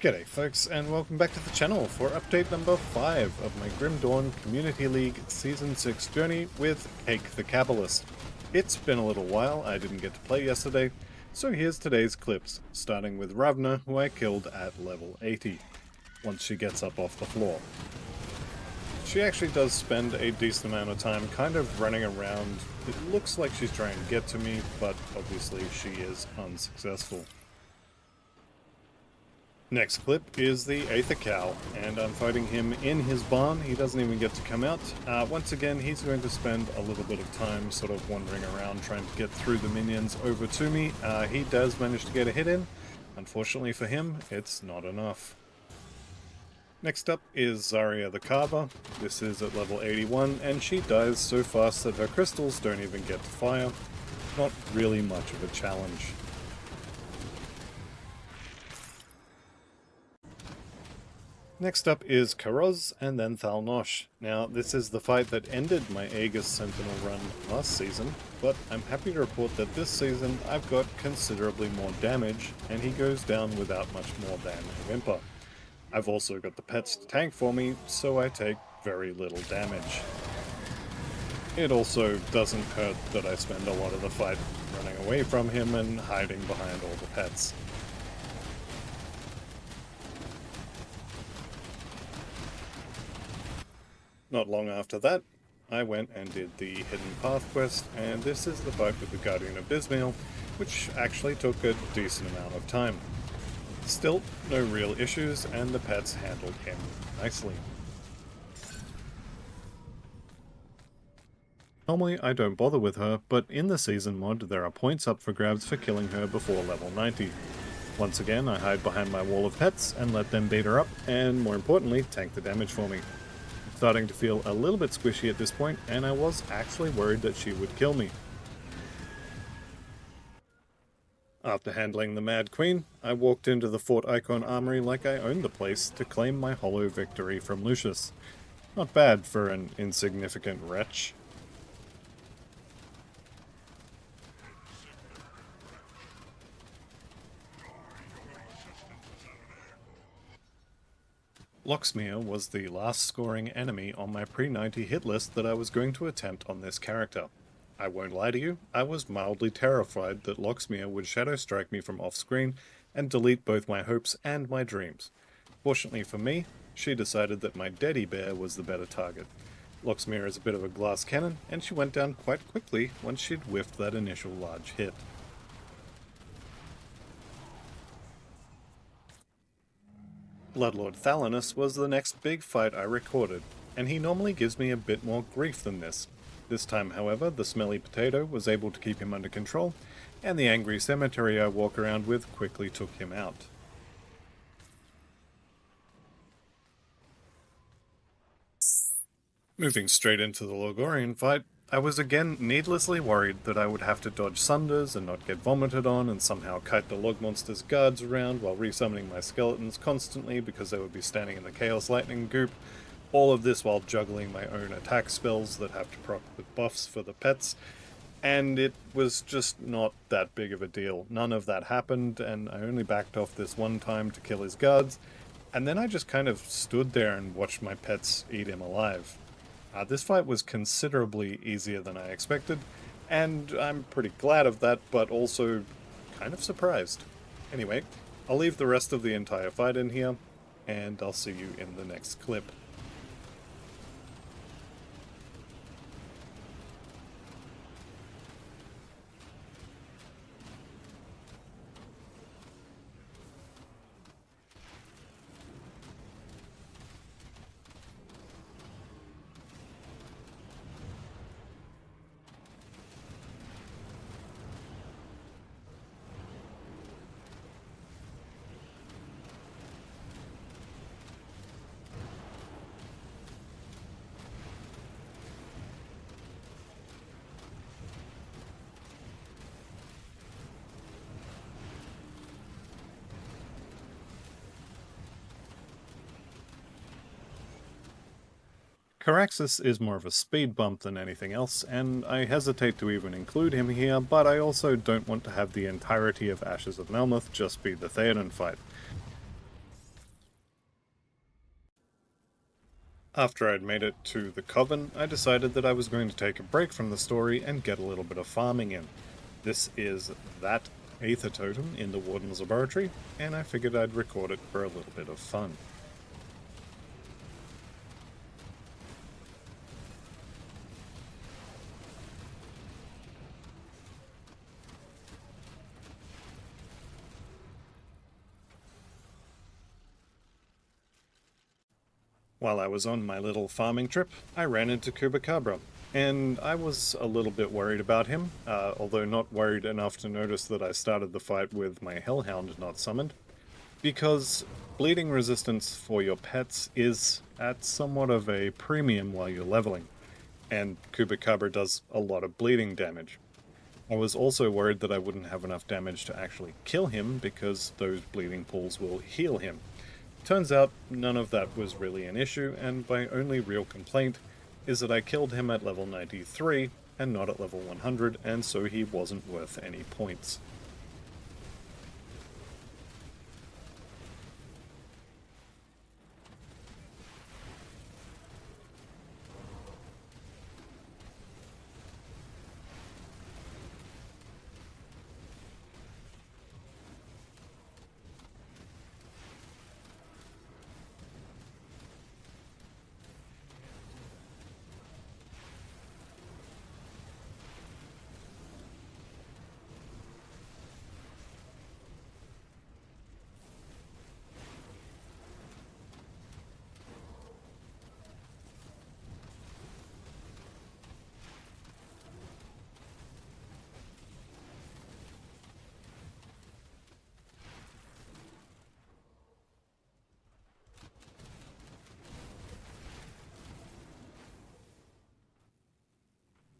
G'day folks, and welcome back to the channel for update number 5 of my Grim Dawn Community League Season 6 journey with Ather the Cabalist. It's been a little while, I didn't get to play yesterday, so here's today's clips, starting with Ravna, who I killed at level 80, once she gets up off the floor. She actually does spend a decent amount of time kind of running around. It looks like she's trying to get to me, but obviously she is unsuccessful. Next clip is the Ather Cal, and I'm fighting him in his barn. He doesn't even get to come out. Once again, he's going to spend a little bit of time sort of wandering around trying to get through the minions over to me. He does manage to get a hit in. Unfortunately for him, it's not enough. Next up is Zarya the Cabra. This is at level 81, and she dies so fast that her crystals don't even get to fire. Not really much of a challenge. Next up is Caraus and then Thalnosh. Now, this is the fight that ended my Aegis Sentinel run last season, but I'm happy to report that this season I've got considerably more damage, and he goes down without much more than a whimper. I've also got the pets to tank for me, so I take very little damage. It also doesn't hurt that I spend a lot of the fight running away from him and hiding behind all the pets. Not long after that, I went and did the Hidden Path quest, and this is the fight with the Guardian of Bmail, which actually took a decent amount of time. Still, no real issues, and the pets handled him nicely. Normally I don't bother with her, but in the season mod there are points up for grabs for killing her before level 90. Once again, I hide behind my wall of pets and let them beat her up, and more importantly, tank the damage for me. Starting to feel a little bit squishy at this point, and I was actually worried that she would kill me. After handling the Mad Queen, I walked into the Fort Icon Armory like I owned the place to claim my hollow victory from Lucius. Not bad for an insignificant wretch. Lmir was the last scoring enemy on my pre-90 hit list that I was going to attempt on this character. I won't lie to you, I was mildly terrified that Lmir would shadow strike me from off-screen and delete both my hopes and my dreams. Fortunately for me, she decided that my Daddy Bear was the better target. Lmir is a bit of a glass cannon, and she went down quite quickly once she'd whiffed that initial large hit. Bloodlord Thalnos was the next big fight I recorded, and he normally gives me a bit more grief than this. This time, however, the smelly potato was able to keep him under control, and the angry cemetery I walk around with quickly took him out. Moving straight into the Lorian fight, I was again needlessly worried that I would have to dodge sunders and not get vomited on and somehow kite the log monster's guards around while resummoning my skeletons constantly because they would be standing in the Chaos Lightning goop. All of this while juggling my own attack spells that have to proc with buffs for the pets, and it was just not that big of a deal. None of that happened, and I only backed off this one time to kill his guards, and then I just kind of stood there and watched my pets eat him alive. This fight was considerably easier than I expected, and I'm pretty glad of that, but also kind of surprised. Anyway, I'll leave the rest of the entire fight in here, and I'll see you in the next clip. Caraus is more of a speed bump than anything else, and I hesitate to even include him here, but I also don't want to have the entirety of Ashes of Melmoth just be the Theoden fight. After I'd made it to the Coven, I decided that I was going to take a break from the story and get a little bit of farming in. This is that Ather Totem in the Warden's Laboratory, and I figured I'd record it for a little bit of fun. While I was on my little farming trip, I ran into Kubac Cabra, and I was a little bit worried about him, although not worried enough to notice that I started the fight with my Hellhound not summoned, because bleeding resistance for your pets is at somewhat of a premium while you're leveling, and Kubac Cabra does a lot of bleeding damage. I was also worried that I wouldn't have enough damage to actually kill him because those bleeding pools will heal him. Turns out none of that was really an issue, and my only real complaint is that I killed him at level 93 and not at level 100, and so he wasn't worth any points.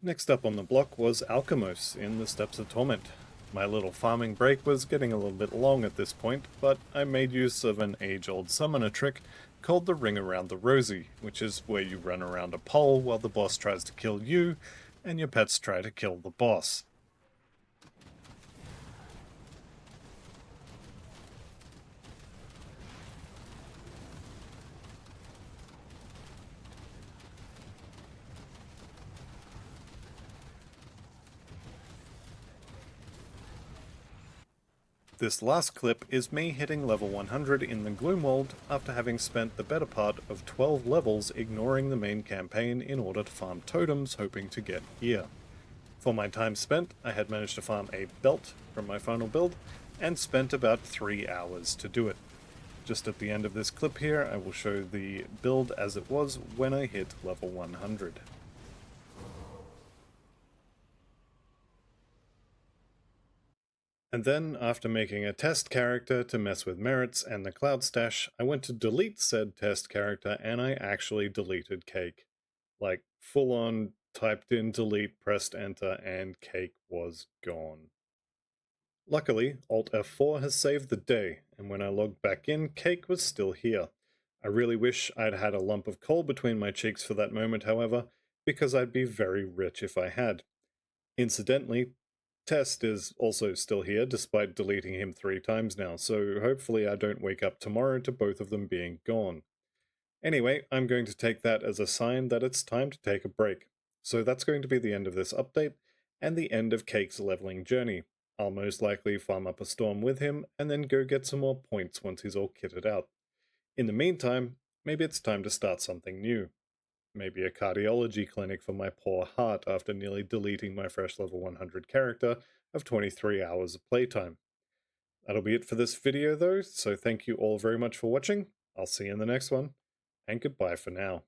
Next up on the block was Alamos in the Steppes of Torment. My little farming break was getting a little bit long at this point, but I made use of an age-old summoner trick called the Ring Around the Rosy, which is where you run around a pole while the boss tries to kill you, and your pets try to kill the boss. This last clip is me hitting level 100 in the Gloomwald after having spent the better part of 12 levels ignoring the main campaign in order to farm totems hoping to get here. For my time spent, I had managed to farm a belt from my final build, and spent about 3 hours to do it. Just at the end of this clip here, I will show the build as it was when I hit level 100. And then, after making a test character to mess with merits and the cloud stash, I went to delete said test character and I actually deleted Cake. Like, full on typed in delete, pressed enter, and Cake was gone. Luckily, Alt F4 has saved the day, and when I logged back in, Cake was still here. I really wish I'd had a lump of coal between my cheeks for that moment, however, because I'd be very rich if I had. Incidentally, Test is also still here, despite deleting him 3 times now, so hopefully I don't wake up tomorrow to both of them being gone. Anyway, I'm going to take that as a sign that it's time to take a break. So that's going to be the end of this update, and the end of Cake's leveling journey. I'll most likely farm up a storm with him, and then go get some more points once he's all kitted out. In the meantime, maybe it's time to start something new. Maybe a cardiology clinic for my poor heart after nearly deleting my fresh level 100 character of 23 hours of playtime. That'll be it for this video though, so thank you all very much for watching. I'll see you in the next one, and goodbye for now.